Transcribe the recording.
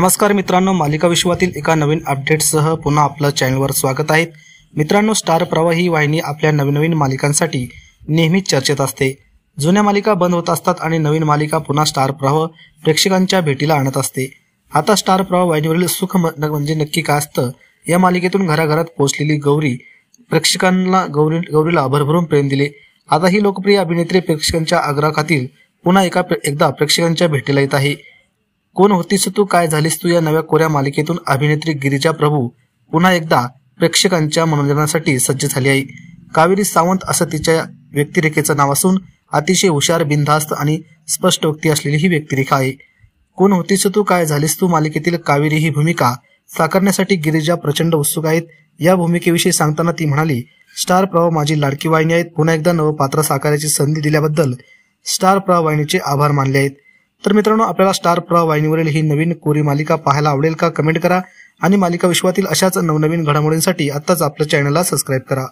नमस्कार मित्रांनो, मालिका विश्वातील एका नवीन अपडेटसह पुन्हा आपल्या चॅनलवर स्वागत आहे। मित्रांनो, स्टार प्रवाह ही वाहिनी आपल्या नवीन मालिकांसाठी नेहमीच चर्चेत असते। जुन्या मालिका बंद होत असतात आणि नवीन मालिका पुन्हा स्टार प्रवाह प्रेक्षकांच्या भेटीला आणत असते। आता स्टार प्रवाह वाहिनीवरील सुख म्हणजे नक्की काय असतं? या मालिकेतून घराघरात पोहोचलेली गौरी प्रेक्षकांना गौरीला भरभरून प्रेम दिले। आता ही लोकप्रिय अभिनेत्री प्रेक्षकांच्या आग्रहाखातीर पुन्हा एकदा प्रेक्षकांच्या भेटीला येत आहे। कोण होतीस तू काय झालीस तू या नव्या कोऱ्या मालिकेतून अभिनेत्री गिरिजा प्रभू पुन्हा एकदा प्रेक्षकांच्या मनोरंजनासाठी सज्ज झाली आहे। कावेरी सावंत असं तिच्या व्यक्तिरेखेचं नाव असून अतिशय हुशार, बिनधास्त आणि स्पष्ट व्यक्ती असलेली ही व्यक्तिरेखा आहे। कोण होतीस तू काय झालीस तू मालिकेतील कावेरी ही भूमिका साकारण्यासाठी गिरिजा प्रचंड उत्सुक आहेत। या भूमिकेविषयी सांगताना ती म्हणाली, स्टार प्रवाह माझी लाडकी वाहिनी आहेत। पुन्हा एकदा नवं पात्र साकारायची संधी दिल्याबद्दल स्टार प्रवाह वाहिनीचे आभार मानले आहेत। तर मित्रांनो, आपल्याला स्टार प्रवाह वाहिनीवरील ही नवीन कोरी मालिका पाहायला आवडेल का? कमेंट करा आणि मालिका विश्वातील अशाच नवनवीन घडामोडींसाठी आत्ताच आपल्या चॅनलला सबस्क्राईब करा।